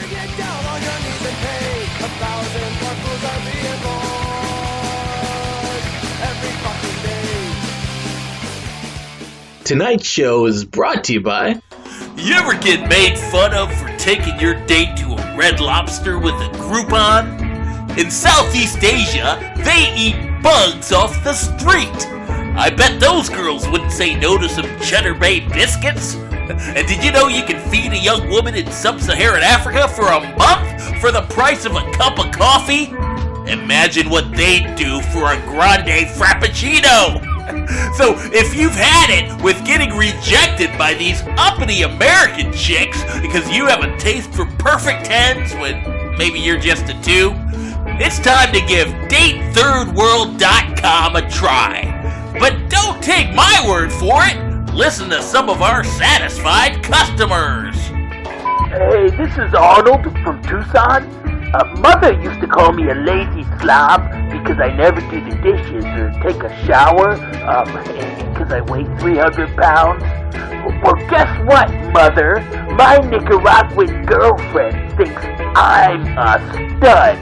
Get down on your knees and pay 1,000 more fools are being born every fucking day. Tonight's show is brought to you by... You ever get made fun of for taking your date to a Red Lobster with a Groupon? In Southeast Asia, they eat bugs off the street. I bet those girls wouldn't say no to some Cheddar Bay biscuits. And did you know you can feed a young woman in sub-Saharan Africa for a month for the price of a cup of coffee? Imagine what they'd do for a grande frappuccino. So if you've had it with getting rejected by these uppity American chicks because you have a taste for perfect tens when maybe you're just a 2, it's time to give DateThirdWorld.com a try. But don't take my word for it. Listen to some of our satisfied customers. Hey, this is Arnold from Tucson. Mother used to call me a lazy slob because I never do the dishes or take a shower, because I weigh 300 pounds. Well, guess what, Mother? My Nicaraguan girlfriend thinks I'm a stud,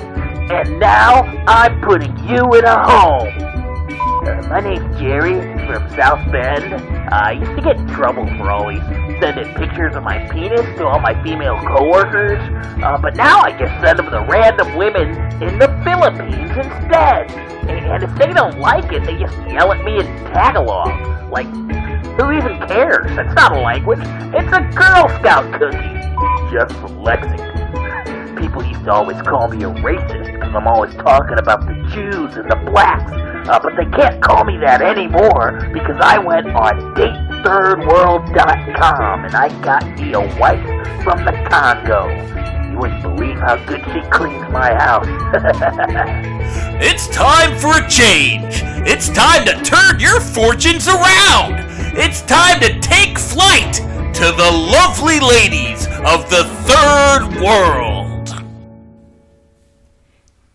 and now I'm putting you in a home. My name's Jerry from South Bend. I used to get in trouble for always sending pictures of my penis to all my female coworkers, but now I just send them to random women in the Philippines instead. And if they don't like it, they just yell at me in Tagalog. Like, who even cares? That's not a language. It's a Girl Scout cookie. Just from Lexington. People used to always call me a racist because I'm always talking about the Jews and the blacks. But they can't call me that anymore because I went on DateThirdWorld.com and I got me a wife from the Congo. You wouldn't believe how good she cleans my house. It's time for a change. It's time to turn your fortunes around. It's time to take flight to the lovely ladies of the Third World.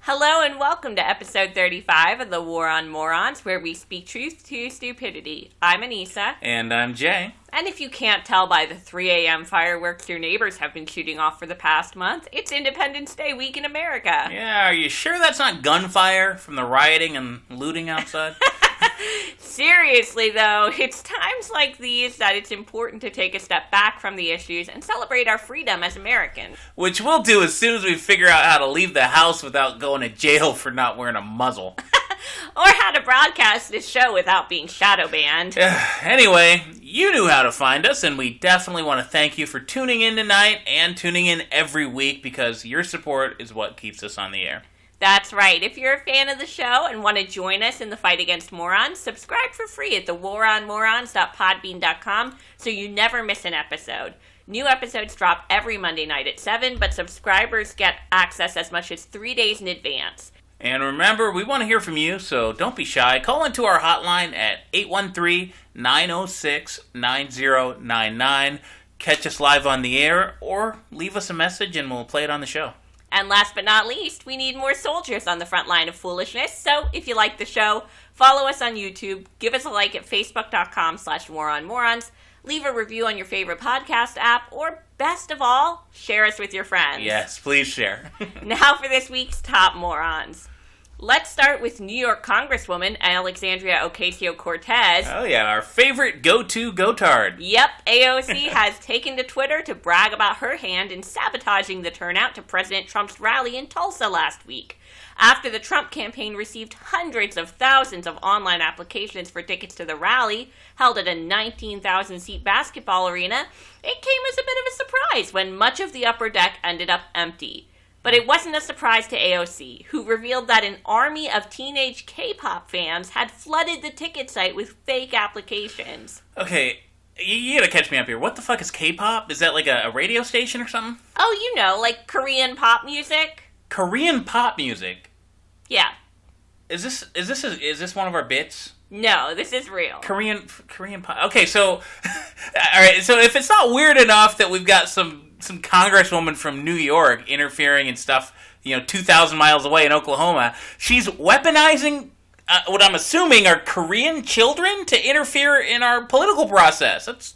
Hello and welcome to episode 35 of the War On Morons, where we speak truth to stupidity. I'm Anissa. And I'm Jay. And if you can't tell by the 3 a.m. fireworks your neighbors have been shooting off for the past month, it's Independence Day week in America. Yeah, are you sure that's not gunfire from the rioting and looting outside? Seriously, though, it's times like these that it's important to take a step back from the issues and celebrate our freedom as Americans. Which we'll do as soon as we figure out how to leave the house without going to jail for not wearing a muzzle. Or how to broadcast this show without being shadow banned. Anyway, you knew how to find us, and we definitely want to thank you for tuning in tonight and tuning in every week because your support is what keeps us on the air. That's right. If you're a fan of the show and want to join us in the fight against morons, subscribe for free at thewaronmorons.podbean.com so you never miss an episode. New episodes drop every Monday night at 7, but subscribers get access as much as 3 days in advance. And remember, we want to hear from you, so don't be shy. Call into our hotline at 813-906-9099. Catch us live on the air, or leave us a message and we'll play it on the show. And last but not least, we need more soldiers on the front line of foolishness. So if you like the show, follow us on YouTube, give us a like at facebook.com/waronmorons, leave a review on your favorite podcast app, or best of all, share us with your friends. Yes, please share. Now for this week's Top Morons. Let's start with New York Congresswoman Alexandria Ocasio-Cortez. Oh yeah, our favorite go-to go-tard. Yep, AOC has taken to Twitter to brag about her hand in sabotaging the turnout to President Trump's rally in Tulsa last week. After the Trump campaign received hundreds of thousands of online applications for tickets to the rally, held at a 19,000-seat basketball arena, it came as a bit of a surprise when much of the upper deck ended up empty. But it wasn't a surprise to AOC, who revealed that an army of teenage K-pop fans had flooded the ticket site with fake applications. Okay, you gotta catch me up here. What the fuck is K-pop? Is that like a radio station or something? Oh, you know, like Korean pop music. Korean pop music? Yeah. Is this one of our bits? No, this is real. Korean pop. Okay, so all right. So if it's not weird enough that we've got some congresswoman from New York interfering in stuff, 2,000 miles away in Oklahoma, she's weaponizing what I'm assuming are Korean children to interfere in our political process. That's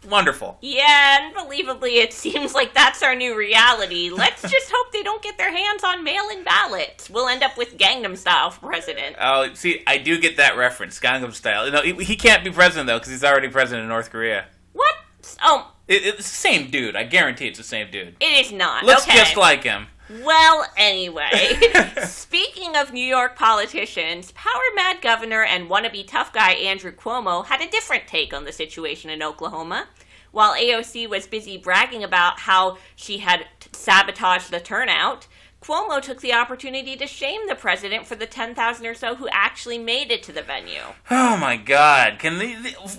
wonderful. Yeah, unbelievably, it seems like that's our new reality. Let's just hope they don't get their hands on mail-in ballots. We'll end up with Gangnam Style for president. Oh, see, I do get that reference, Gangnam Style. No, he can't be president, though, because he's already president of North Korea. What? Oh. It's the same dude. I guarantee it's the same dude. It is not. Looks okay. just like him. Well, anyway, speaking of New York politicians, power-mad governor and wannabe tough guy Andrew Cuomo had a different take on the situation in Oklahoma. While AOC was busy bragging about how she had sabotaged the turnout, Cuomo took the opportunity to shame the president for the 10,000 or so who actually made it to the venue. Oh my God!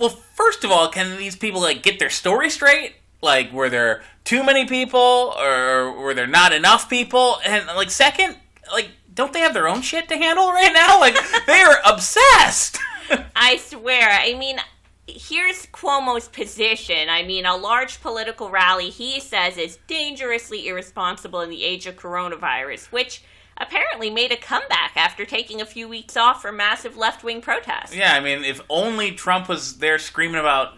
Well, first of all, can these people get their story straight? Like, were there too many people, or were there not enough people? And second, don't they have their own shit to handle right now? They are obsessed. I swear. I mean, here's Cuomo's position. I mean, a large political rally, he says, is dangerously irresponsible in the age of coronavirus, which apparently made a comeback after taking a few weeks off for massive left-wing protests. Yeah, I mean, if only Trump was there screaming about,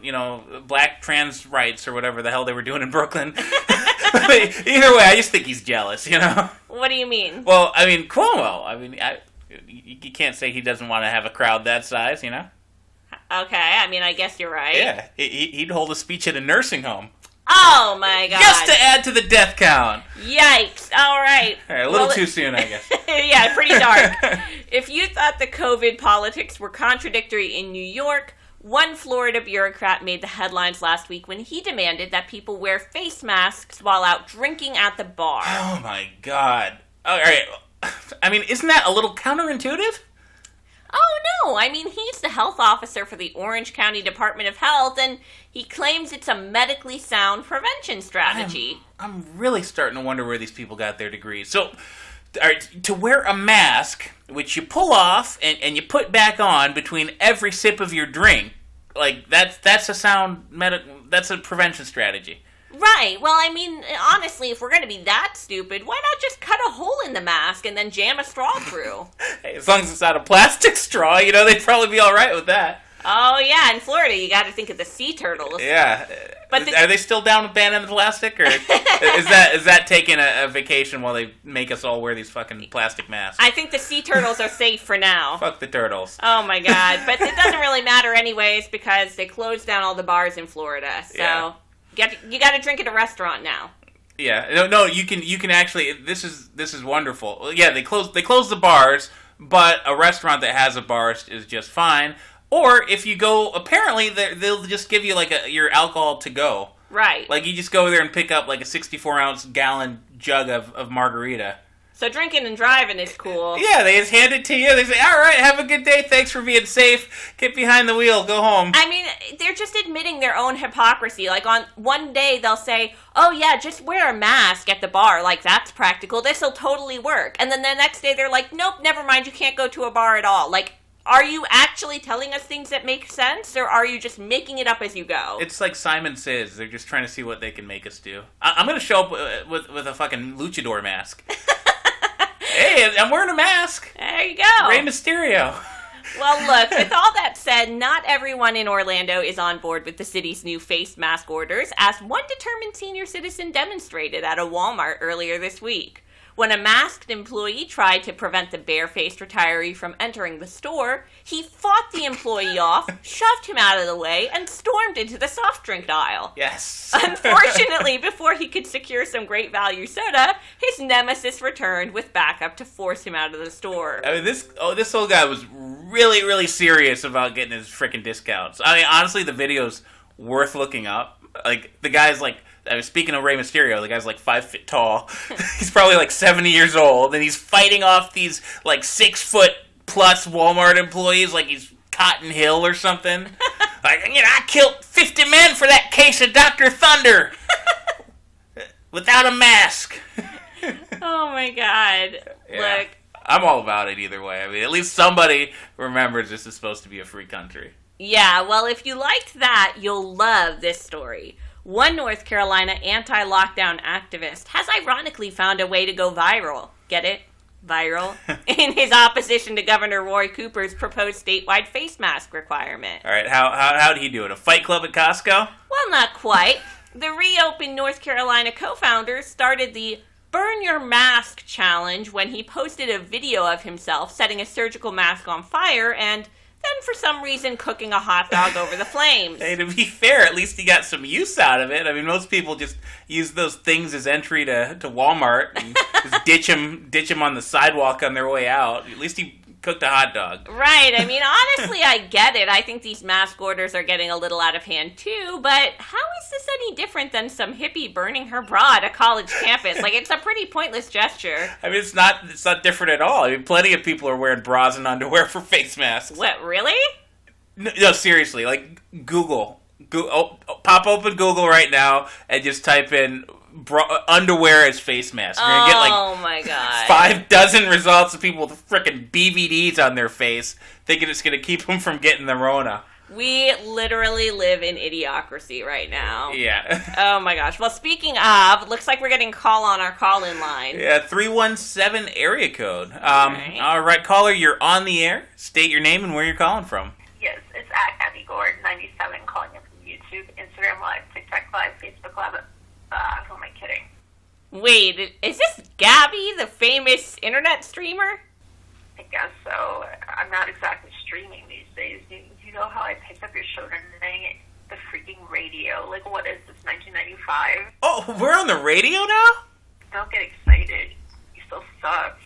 black trans rights or whatever the hell they were doing in Brooklyn. Either way, I just think he's jealous, What do you mean? Well, I mean, Cuomo, you can't say he doesn't want to have a crowd that size, Okay, I mean, I guess you're right. Yeah, he'd hold a speech at a nursing home. Oh, my God. Just to add to the death count. Yikes. All right. A little too soon, I guess. Yeah, pretty dark. If you thought the COVID politics were contradictory in New York, one Florida bureaucrat made the headlines last week when he demanded that people wear face masks while out drinking at the bar. Oh, my God. All right. I mean, isn't that a little counterintuitive? Oh, no. I mean, he's the health officer for the Orange County Department of Health, and he claims it's a medically sound prevention strategy. I'm really starting to wonder where these people got their degrees. So, all right, to wear a mask, which you pull off and you put back on between every sip of your drink, that's a prevention strategy. Right. Well, I mean, honestly, if we're going to be that stupid, why not just cut a hole in the mask and then jam a straw through? Hey, as long as it's not a plastic straw, they'd probably be all right with that. Oh, yeah, in Florida, you got to think of the sea turtles. Yeah. But are they still down with banning the plastic, or is that taking a vacation while they make us all wear these fucking plastic masks? I think the sea turtles are safe for now. Fuck the turtles. Oh, my God. But it doesn't really matter anyways because they closed down all the bars in Florida, so... Yeah. You got to drink at a restaurant now. Yeah, no, you can actually. This is wonderful. Yeah, they close the bars, but a restaurant that has a bar is just fine. Or if you go, apparently they'll just give you your alcohol to go. Right. You just go there and pick up a 64-ounce gallon jug of margarita. So drinking and driving is cool. Yeah, they just hand it to you. They say, all right, have a good day. Thanks for being safe. Get behind the wheel. Go home. I mean, they're just admitting their own hypocrisy. On one day, they'll say, oh, yeah, just wear a mask at the bar. That's practical. This'll totally work. And then the next day, they're like, nope, never mind. You can't go to a bar at all. Are you actually telling us things that make sense, or are you just making it up as you go? It's like Simon Says. They're just trying to see what they can make us do. I'm going to show up with a fucking luchador mask. Hey, I'm wearing a mask. There you go. Rey Mysterio. Well, look, with all that said, not everyone in Orlando is on board with the city's new face mask orders, as one determined senior citizen demonstrated at a Walmart earlier this week. When a masked employee tried to prevent the barefaced retiree from entering the store, he fought the employee off, shoved him out of the way, and stormed into the soft drink aisle. Yes. Unfortunately, before he could secure some great value soda, his nemesis returned with backup to force him out of the store. I mean, this old guy was really, really serious about getting his frickin' discounts. I mean, honestly, the video's worth looking up. The guy's I was speaking of Rey Mysterio, the guy's 5 feet tall. He's probably 70 years old, and he's fighting off these 6 foot plus Walmart employees like he's Cotton Hill or something. I killed 50 men for that case of Dr. Thunder without a mask. Oh my God. Yeah. Look. I'm all about it either way. I mean, at least somebody remembers this is supposed to be a free country. Yeah, well, if you liked that, you'll love this story. One North Carolina anti-lockdown activist has ironically found a way to go viral. Get it? viral in his opposition to Governor Roy Cooper's proposed statewide face mask requirement. All right, how did he do it? A fight club at Costco? Well, not quite. The reopened North Carolina co-founder started the Burn Your Mask challenge when he posted a video of himself setting a surgical mask on fire and then for some reason cooking a hot dog over the flames. Hey, to be fair, at least he got some use out of it. I mean, most people just use those things as entry to Walmart and just ditch him on the sidewalk on their way out. At least he cooked a hot dog. Right. I mean, honestly, I get it. I think these mask orders are getting a little out of hand, too. But how is this any different than some hippie burning her bra at a college campus? Like, it's a pretty pointless gesture. I mean, it's not different at all. I mean, plenty of people are wearing bras and underwear for face masks. What, really? No, seriously. Like, Google. Pop open Google right now and just type in underwear as face mask. You're gonna get like my god, 5 dozen results of people with freaking BVDs on their face, thinking it's gonna keep them from getting the Rona. We literally live in idiocracy right now. Yeah. Oh my gosh. Well, speaking of, looks like we're getting call on our call-in line. Yeah, 317 area code. Right. All right, caller, you're on the air. State your name and where you're calling from. Yes, it's at Abby Gord 97 calling in from YouTube, Instagram Live, TikTok Live, Facebook Live. Who am I kidding? Wait, is this Gabby, the famous internet streamer? I guess so. I'm not exactly streaming these days. You know how I picked up your show today? The freaking radio. Like, what is this, 1995? Oh, we're on the radio now? Don't get excited. You still suck.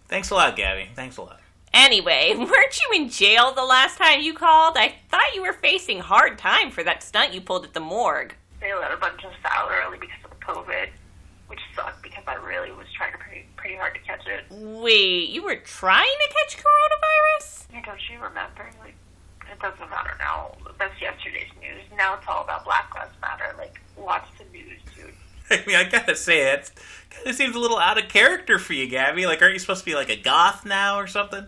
Thanks a lot, Gabby. Thanks a lot. Anyway, weren't you in jail the last time you called? I thought you were facing hard time for that stunt you pulled at the morgue. They let a bunch of us out early because of COVID, which sucked because I really was trying pretty hard to catch it. Wait, you were trying to catch coronavirus? Yeah, don't you remember? Like, it doesn't matter now. That's yesterday's news. Now it's all about Black Lives Matter. Like, watch the news, dude. I mean, I gotta say, it kind of seems a little out of character for you, Gabby. Like, aren't you supposed to be like a goth now or something?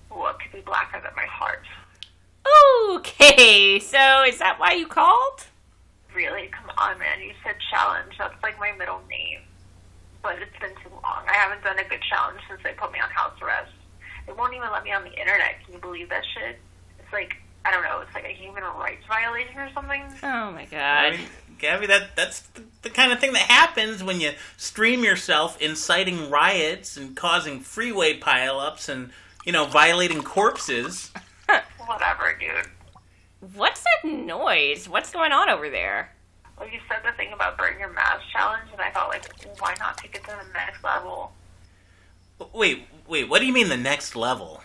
What could be blacker than my heart? Okay, so is that why you called? Really? Come on, man. You said challenge. That's like my middle name. But it's been too long. I haven't done a good challenge since they put me on house arrest. They won't even let me on the internet. Can you believe that shit? It's like, I don't know, it's like a human rights violation or something. Oh my god. I mean, Gabby, that's the kind of thing that happens when you stream yourself inciting riots and causing freeway pileups and, violating corpses. Whatever, dude. What's that noise? What's going on over there? Well, you said the thing about burn your mask challenge, and I thought, like, why not take it to the next level? Wait, what do you mean the next level?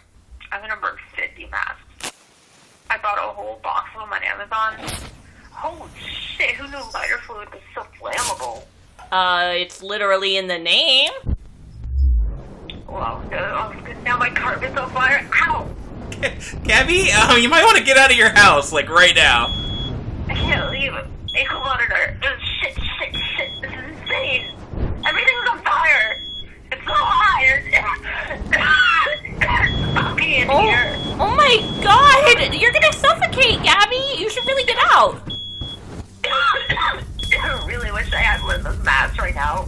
I'm gonna burn 50 masks. I bought a whole box of them on Amazon. Holy shit, who knew lighter fluid was so flammable? It's literally in the name. Well, now my carpet's on fire. Ow! Gabby, you might want to get out of your house, like, right now. I can't leave. Ankle monitor. Shit. This is insane. Everything's on fire. It's so hot. It's smoky in here. Oh my god! You're gonna suffocate, Gabby! You should really get out! I really wish I had one of those masks right now.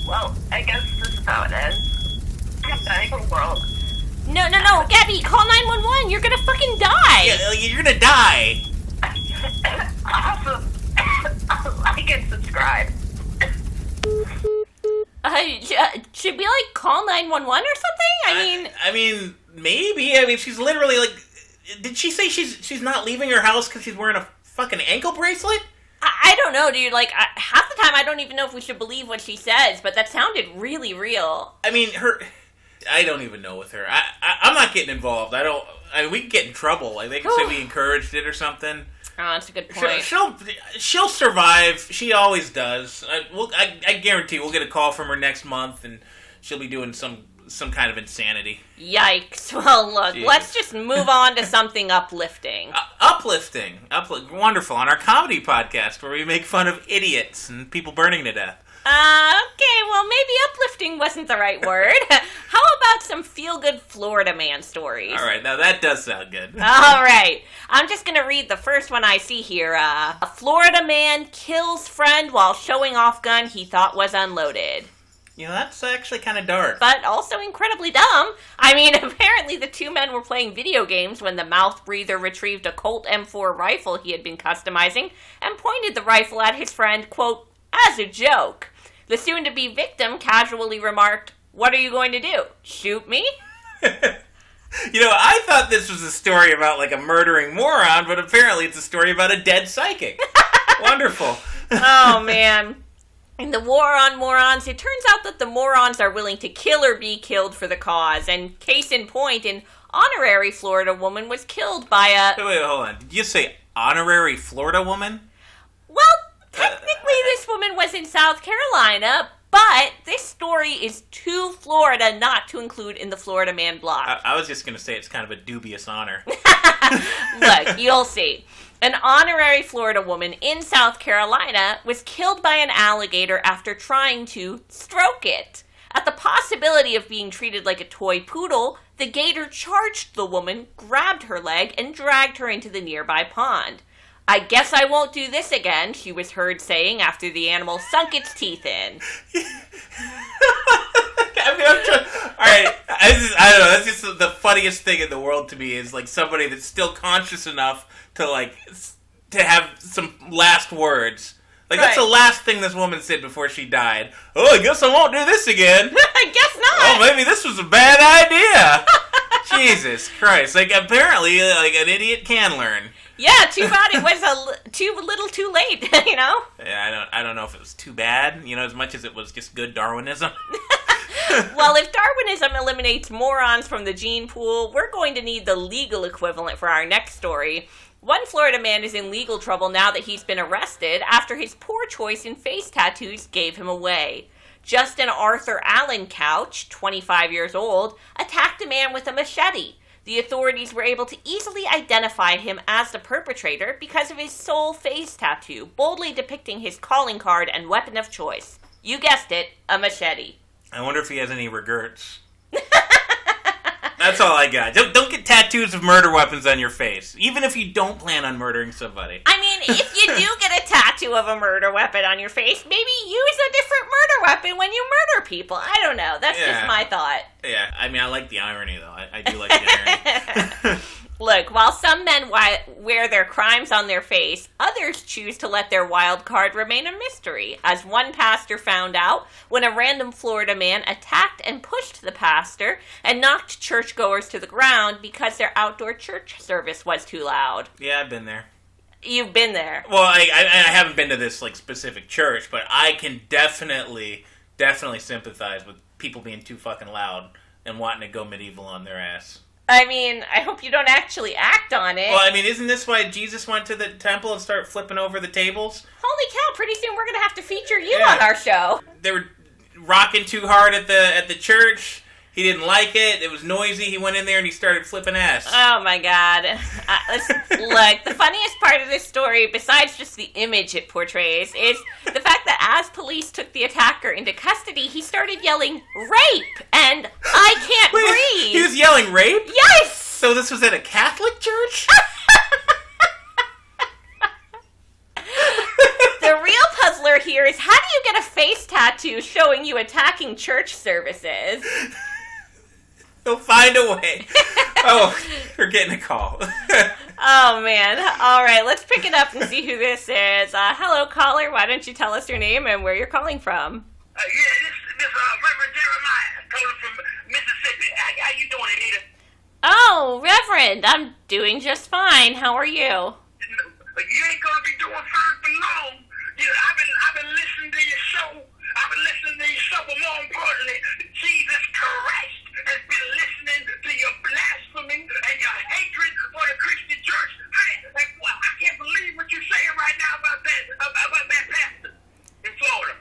Well, I guess this is how it ends. I'm dying for the world. No, Gabby, call 911. You're gonna fucking die. Yeah, you're gonna die. Awesome. Like and subscribe. Should we like call 911 or something? I mean, maybe. I mean, she's literally like. Did she say she's not leaving her house because she's wearing a fucking ankle bracelet? I don't know, dude. Like, half the time I don't even know if we should believe what she says, but that sounded really real. I mean, I don't even know with her. I'm not getting involved. We could get in trouble. Like, they could say we encouraged it or something. Oh, that's a good point. She'll survive. She always does. I guarantee we'll get a call from her next month, and she'll be doing some kind of insanity. Yikes. Well, look, Jeez. Let's just move on to something uplifting. Uplifting. Wonderful. On our comedy podcast, where we make fun of idiots and people burning to death. Okay, well, maybe uplifting wasn't the right word. How about some feel-good Florida man stories? All right, now that does sound good. All right. I'm just going to read the first one I see here. A Florida man kills friend while showing off gun he thought was unloaded. that's actually kind of dark. But also incredibly dumb. I mean, apparently the two men were playing video games when the mouth breather retrieved a Colt M4 rifle he had been customizing and pointed the rifle at his friend, quote, as a joke. The soon-to-be victim casually remarked, "What are you going to do? Shoot me?" I thought this was a story about, like, a murdering moron, but apparently it's a story about a dead psychic. Wonderful. Oh, man. In the War on Morons, it turns out that the morons are willing to kill or be killed for the cause. And case in point, an honorary Florida woman was killed by a... Wait, hold on. Did you say honorary Florida woman? Well, technically this woman was in South Carolina, but this story is too Florida not to include in the Florida Man block. I was just going to say it's kind of a dubious honor. Look, you'll see. An honorary Florida woman in South Carolina was killed by an alligator after trying to stroke it. At the possibility of being treated like a toy poodle, the gator charged the woman, grabbed her leg, and dragged her into the nearby pond. "I guess I won't do this again," she was heard saying after the animal sunk its teeth in. Alright, I don't know, that's just the funniest thing in the world to me is, like, somebody that's still conscious enough to have some last words. Like, That's the last thing this woman said before she died. "Oh, I guess I won't do this again." I guess not. "Oh, maybe this was a bad idea." Jesus Christ. Like, apparently, like, an idiot can learn. Yeah, too bad it was too little too late, Yeah, I don't know if it was too bad, as much as it was just good Darwinism. Well, if Darwinism eliminates morons from the gene pool, we're going to need the legal equivalent for our next story. One Florida man is in legal trouble now that he's been arrested after his poor choice in face tattoos gave him away. Justin Arthur Allen Couch, 25 years old, attacked a man with a machete. The authorities were able to easily identify him as the perpetrator because of his sole face tattoo, boldly depicting his calling card and weapon of choice. You guessed it, a machete. I wonder if he has any regrets. That's all I got. Don't get tattoos of murder weapons on your face, even if you don't plan on murdering somebody. I mean, if you do get a tattoo of a murder weapon on your face, maybe use a different murder weapon when you murder people. I don't know. That's just my thought. Yeah, I mean, I like the irony, though. I do like the irony. Look, while some men wear their crimes on their face, others choose to let their wild card remain a mystery, as one pastor found out when a random Florida man attacked and pushed the pastor and knocked churchgoers to the ground because their outdoor church service was too loud. Yeah, I've been there. You've been there. Well, I haven't been to this specific church, but I can definitely sympathize with people being too fucking loud and wanting to go medieval on their ass. I mean, I hope you don't actually act on it. Well, I mean, isn't this why Jesus went to the temple and started flipping over the tables? Holy cow, pretty soon we're going to have to feature you on our show. They were rocking too hard at the church. He didn't like it. It was noisy. He went in there and he started flipping ass. Oh, my God. Look, the funniest part of this story, besides just the image it portrays, is the fact that as police took the attacker into custody, he started yelling, "Rape!" and "I can't breathe!" He was yelling rape? Yes! So this was at a Catholic church? The real puzzler here is, how do you get a face tattoo showing you attacking church services? They'll find a way. Oh, we're getting a call. Oh, man. All right, let's pick it up and see who this is. Hello, caller. Why don't you tell us your name and where you're calling from? This Reverend Jeremiah calling from Mississippi. How you doing, Anita? Oh, Reverend, I'm doing just fine. How are you? You ain't gonna be doing fine for long. I've been listening to your show. But more importantly, Jesus Christ has been listening to your blasphemy and your hatred for the Christian church. I can't believe what you're saying right now about that pastor in Florida.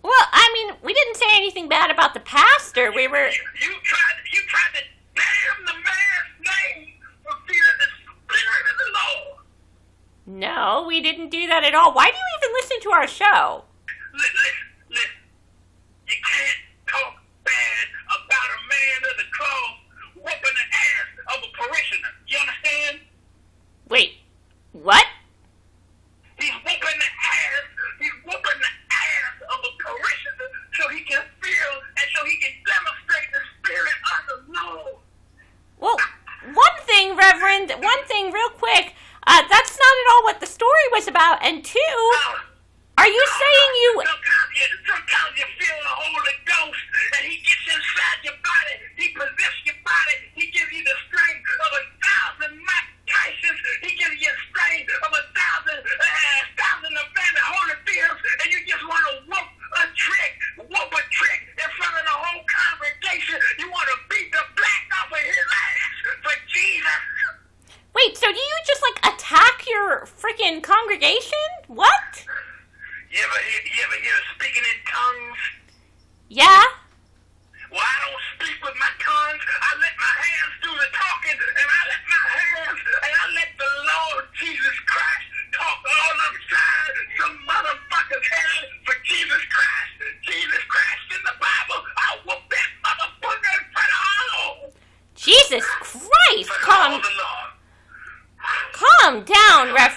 Well, I mean, we didn't say anything bad about the pastor. We were... You tried to damn the man's name for fearing the Spirit of the Lord. No, we didn't do that at all. Why do you even listen to our show? Listen. You can't talk bad about a man of the cross whooping the ass of a parishioner. You understand? Wait, what? He's whooping the ass of a parishioner so he can feel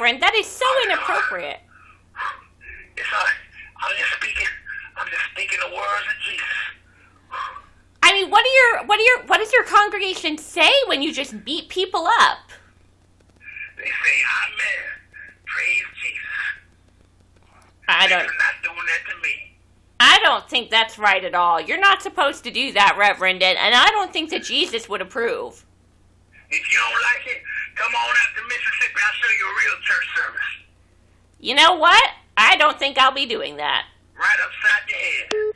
Reverend. That is so inappropriate. I'm just speaking the words of Jesus. I mean, what does your congregation say when you just beat people up? They say, Amen. Praise Jesus. They're not doing that to me. I don't think that's right at all. You're not supposed to do that, Reverend, and I don't think that Jesus would approve. If you don't like it, come on out to Mississippi. I'll show you a real church service. You know what? I don't think I'll be doing that. Right upside your head.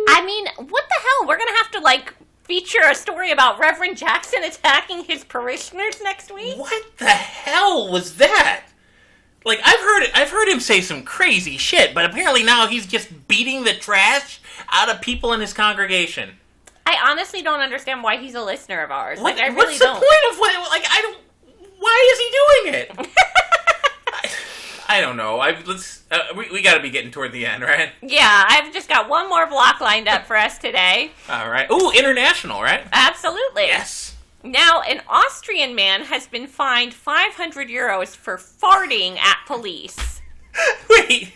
I mean, what the hell? We're gonna have to, feature a story about Reverend Jackson attacking his parishioners next week? What the hell was that? I've heard him say some crazy shit, but apparently now he's just beating the trash out of people in his congregation. I honestly don't understand why he's a listener of ours. What's the point of why is he doing it? I don't know. We got to be getting toward the end, right? Yeah, I've just got one more block lined up for us today. All right. Ooh, international, right? Absolutely. Yes. Now, an Austrian man has been fined 500 euros for farting at police. Wait.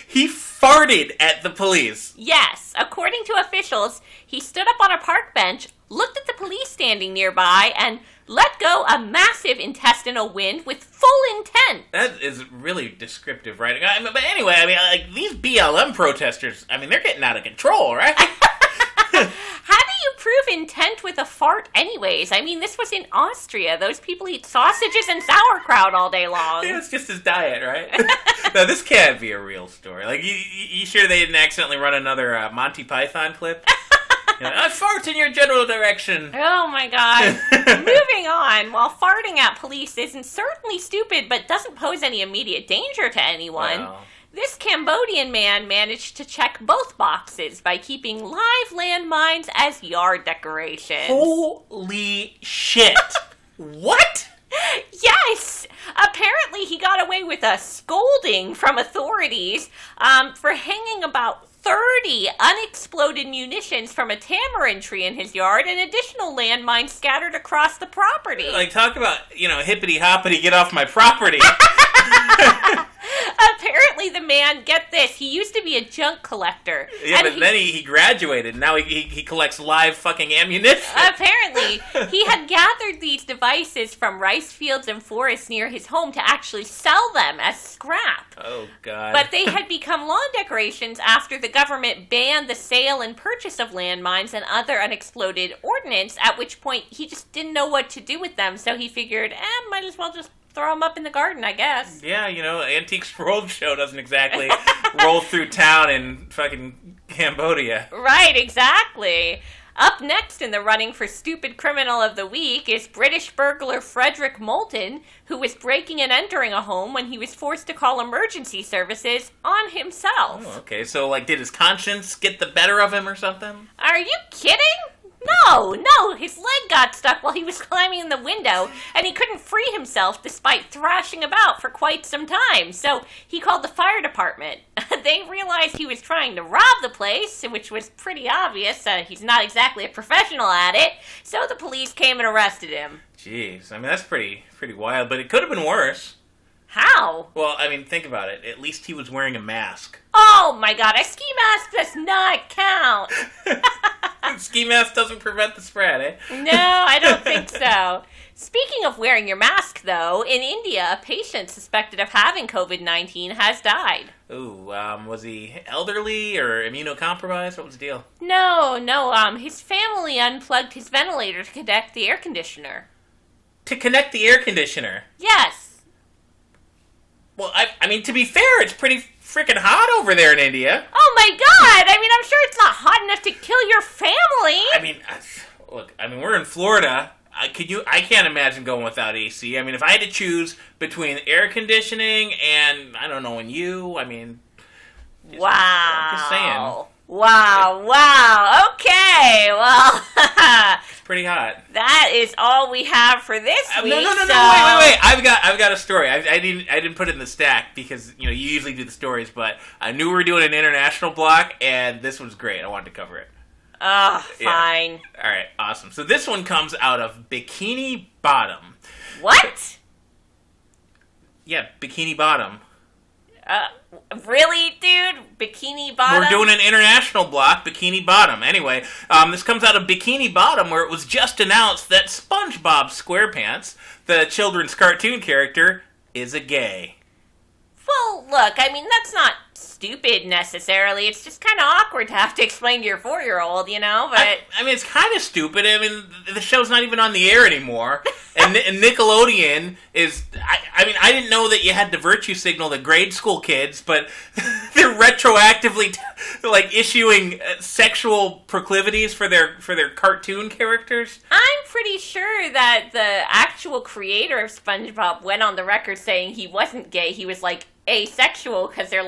He farted at the police. Yes. According to officials, he stood up on a park bench, looked at the police standing nearby, and let go a massive intestinal wind with full intent. That is really descriptive, right? But anyway, these BLM protesters, they're getting out of control, right? How do you prove intent with a fart anyways? This was in Austria. Those people eat sausages and sauerkraut all day long. Yeah, it's just his diet, right? No, this can't be a real story. You sure they didn't accidentally run another Monty Python clip? I fart in your general direction. Oh my god. Moving on. While farting at police isn't certainly stupid, but doesn't pose any immediate danger to anyone, this Cambodian man managed to check both boxes by keeping live landmines as yard decorations. Holy shit. What? Yes! Apparently he got away with a scolding from authorities for hanging about 30 unexploded munitions from a tamarind tree in his yard and additional landmines scattered across the property. Talk about, hippity hoppity, get off my property. Apparently the man, get this, he used to be a junk collector. Yeah, but then he graduated. Now he collects live fucking ammunition. Apparently, he had gathered these devices from rice fields and forests near his home to actually sell them as scrap. Oh, God. But they had become lawn decorations after the government banned the sale and purchase of landmines and other unexploded ordnance, at which point he just didn't know what to do with them, so he figured, might as well just throw them up in the garden, I guess. Yeah, Antiques Roadshow doesn't exactly roll through town in fucking Cambodia. Right, exactly. Up next in the running for Stupid Criminal of the Week is British burglar Frederick Moulton, who was breaking and entering a home when he was forced to call emergency services on himself. Oh, okay. So, did his conscience get the better of him or something? Are you kidding? No, his leg got stuck while he was climbing in the window, and he couldn't free himself despite thrashing about for quite some time, so he called the fire department. They realized he was trying to rob the place, which was pretty obvious. He's not exactly a professional at it, so the police came and arrested him. Jeez, that's pretty wild, but it could have been worse. How? Well, think about it. At least he was wearing a mask. Oh my god, a ski mask does not count. Ski mask doesn't prevent the spread, eh? No, I don't think so. Speaking of wearing your mask, though, in India, a patient suspected of having COVID-19 has died. Ooh, was he elderly or immunocompromised? What was the deal? No, his family unplugged his ventilator to connect the air conditioner. To connect the air conditioner? Yes. Well, to be fair, it's pretty freaking hot over there in India. Oh my god! I'm sure it's not hot enough to kill your family! Look, we're in Florida. I can't imagine going without AC. If I had to choose between air conditioning and, Wow. Just saying. Wow. Okay, well... It's pretty hot. That is all we have for this week. No, wait. I've got a story. I didn't put it in the stack because, you usually do the stories, but I knew we were doing an international block, and this one's great. I wanted to cover it. Oh, fine. Yeah. All right, awesome. So this one comes out of Bikini Bottom. What? Yeah, Bikini Bottom. Really, dude? Bikini Bottom? We're doing an international block, Bikini Bottom. Anyway, this comes out of Bikini Bottom, where it was just announced that SpongeBob SquarePants, the children's cartoon character, is a gay. Well, look, I mean, that's not stupid necessarily. It's just kind of awkward to have to explain to your 4-year-old, you know? But I mean, it's kind of stupid. I mean, the show's not even on the air anymore. And Nickelodeon is... I mean, I didn't know that you had to virtue signal the grade school kids, but they're retroactively, issuing sexual proclivities for their cartoon characters. I'm pretty sure that the actual creator of SpongeBob went on the record saying he wasn't gay. He was, asexual because they're,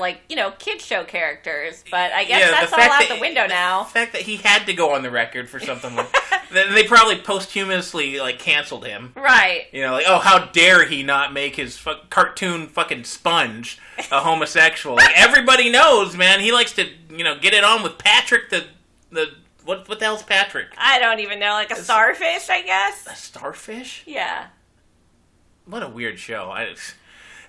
kids show characters. But I guess that's all out the window now. The fact that he had to go on the record for something like... They probably posthumously, canceled him. Right. Oh, how dare he not make his cartoon fucking Sponge a homosexual. Everybody knows, man, he likes to, get it on with Patrick the what the hell's Patrick? I don't even know, a starfish, I guess? A starfish? Yeah. What a weird show.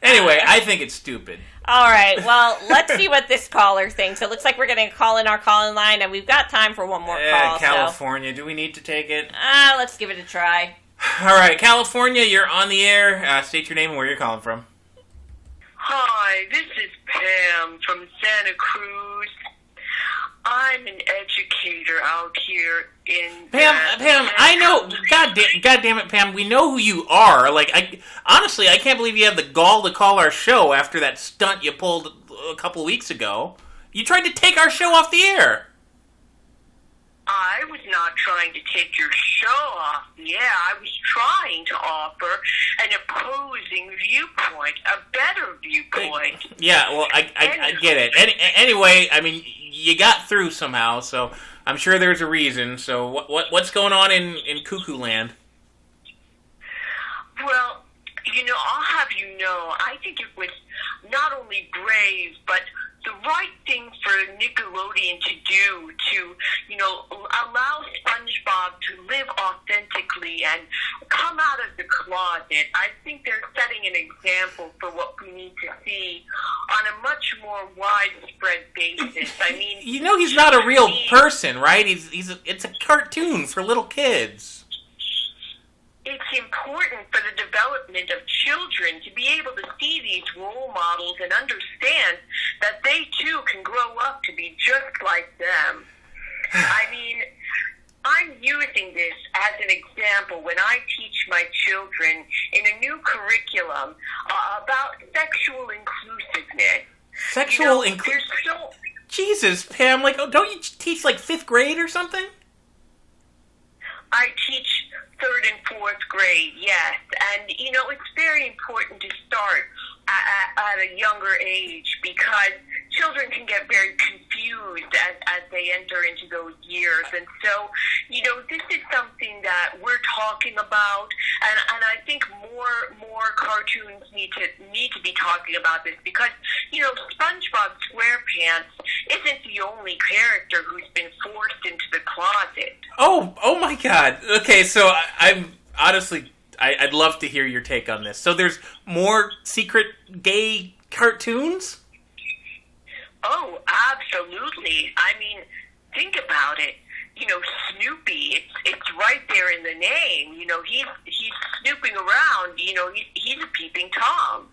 Anyway, I think it's stupid. All right, well, let's see what this caller thinks. It looks like we're going to call in our call-in line, and we've got time for one more call. California, do we need to take it? Let's give it a try. All right, California, you're on the air. State your name and where you're calling from. Hi, this is Pam from Santa Cruz. I'm an educator out here in... Pam, I know... God damn it, Pam, we know who you are. Honestly, I can't believe you have the gall to call our show after that stunt you pulled a couple weeks ago. You tried to take our show off the air. I was not trying to take your show off the air. I was trying to offer an opposing viewpoint, a better viewpoint. Yeah, well, I get it. Anyway, I mean... You got through somehow, so I'm sure there's a reason. So what's going on in Cuckoo Land? Well, I'll have you know, I think it was not only brave, but the right thing for Nickelodeon to do to, allow SpongeBob to live authentically and come out of the closet. I think they're setting an example for what we need to see on a much more widespread basis. I mean... he's not a real person, right? It's a cartoon for little kids. It's important for the development of children to be able to see these role models and understand that they too can grow up to be just like them. I mean, I'm using this as an example when I teach my children in a new curriculum about sexual inclusiveness. Sexual inclusiveness? Jesus, Pam, don't you teach 5th grade or something? I teach 3rd and 4th grade, yes. And, it's very important to start at a younger age because children can get very confused as they enter into those years. And so, this is something that we're talking about, and I think more cartoons need to be talking about this because, SpongeBob SquarePants isn't the only character who's been forced into the closet. Oh my God. Okay, so I'm honestly... I'd love to hear your take on this. So there's more secret gay cartoons? Oh, absolutely. I mean, think about it. Snoopy, it's right there in the name. He's snooping around. He's a peeping Tom.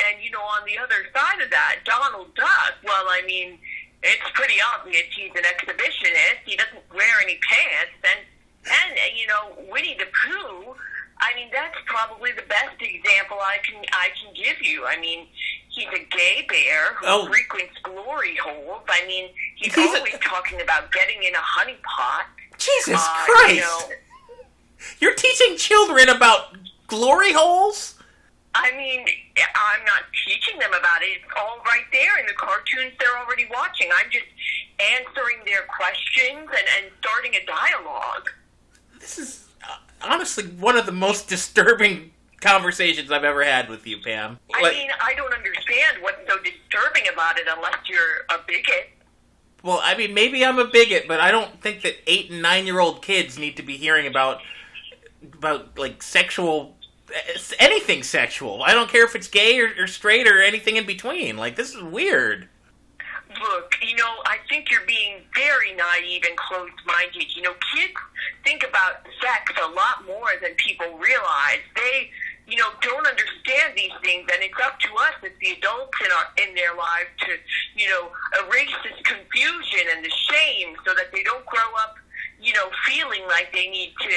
And on the other side of that, Donald Duck, well, I mean, it's pretty obvious he's an exhibitionist. He doesn't wear any pants. And Winnie the Pooh, I mean, that's probably the best example I can give you. I mean, he's a gay bear who frequents glory holes. I mean, he's always talking about getting in a honey pot. Jesus Christ! You're teaching children about glory holes? I mean, I'm not teaching them about it. It's all right there in the cartoons they're already watching. I'm just answering their questions and starting a dialogue. This is honestly one of the most disturbing conversations I've ever had with you, Pam. I mean, I don't understand what's so disturbing about it unless you're a bigot. Well, I mean, maybe I'm a bigot, but I don't think that 8- and 9-year-old kids need to be hearing about sexual anything sexual. I don't care if it's gay or straight or anything in between. Like, this is weird. Look, I think you're being very naive and closed-minded. Kids think about sex a lot more than people realize. They, don't understand these things, and it's up to us as the adults in their lives to, erase this confusion and the shame so that they don't grow up, feeling like they need to,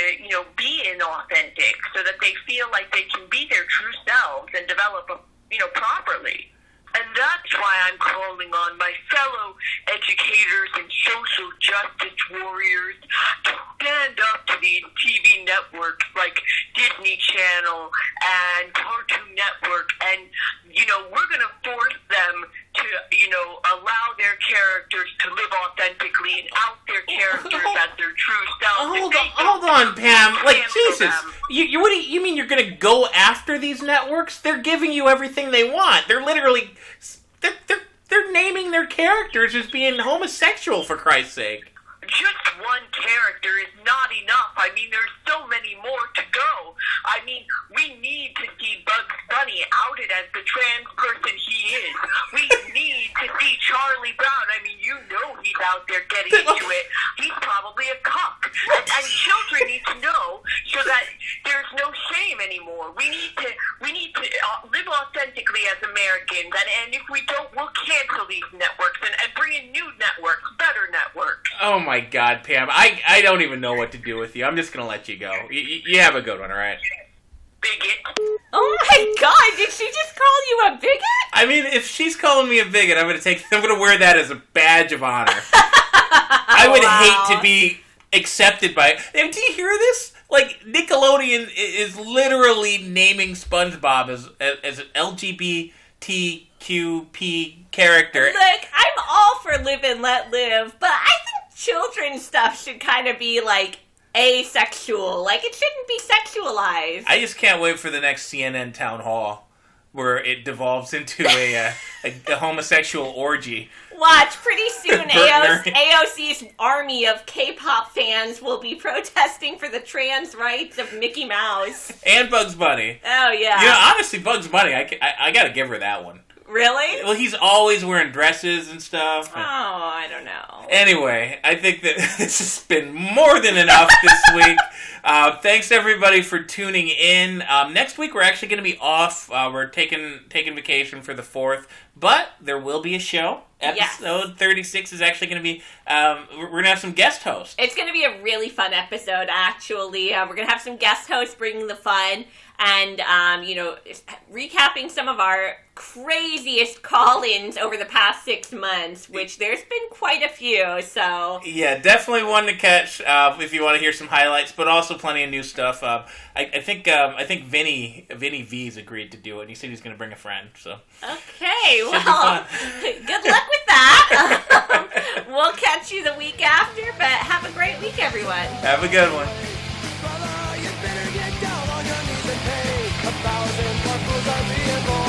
be inauthentic, so that they feel like they can be their true selves and develop, properly. And that's why I'm calling on my fellow educators and social justice warriors to stand up to these TV networks like Disney Channel and Cartoon Network. And, we're going to force them to, allow their characters to live authentically and out their characters as their true selves. Hold on, Pam. Like, Jesus. What do you mean you're going to go after these networks? They're giving you everything they want. They're literally... They're naming their characters as being homosexual, for Christ's sake. Just one character is not enough. I mean, there's so many more to go. I mean, we need to see Bugs Bunny outed as the trans person he is. We need to see Charlie Brown. I mean, he's out there getting into it. He's probably a cuck. And children need to know so that there's no shame anymore. We need to live authentically as Americans. And if we don't, we'll cancel these networks and bring in new networks, better networks. Oh my God, Pam. I don't even know what to do with you. I'm just going to let you go. You have a good one, all right? Bigot. Oh my God, did she just call you a bigot? I mean, if she's calling me a bigot, I'm going to wear that as a badge of honor. I would hate to be accepted by... And do you hear this? Like, Nickelodeon is literally naming SpongeBob as an LGBTQP character. Look, I'm all for live and let live, but I think children's stuff should kind of be, like, asexual. Like, it shouldn't be sexualized. I just can't wait for the next CNN town hall where it devolves into a homosexual orgy. Watch, pretty soon AOC's army of K-pop fans will be protesting for the trans rights of Mickey Mouse. And Bugs Bunny. Oh, yeah. Honestly, Bugs Bunny, I gotta give her that one. Really? Well, he's always wearing dresses and stuff. Oh, I don't know. Anyway, I think that this has been more than enough this week. Thanks, everybody, for tuning in. Next week, we're actually going to be off. We're taking vacation for the 4th, but there will be a show. Episode 36 is actually going to be, we're going to have some guest hosts. It's going to be a really fun episode, actually. We're going to have some guest hosts bringing the fun and, recapping some of our craziest call-ins over the past 6 months, which there's been quite a few, so... Yeah, definitely one to catch if you want to hear some highlights, but also plenty of new stuff. I think Vinny V's agreed to do it, and he said he's going to bring a friend, so... Okay, well, good luck with that. We'll catch you the week after, but have a great week, everyone. Have a good one. Brother, you better get down on your knees and pay 1,000 more fools are being born.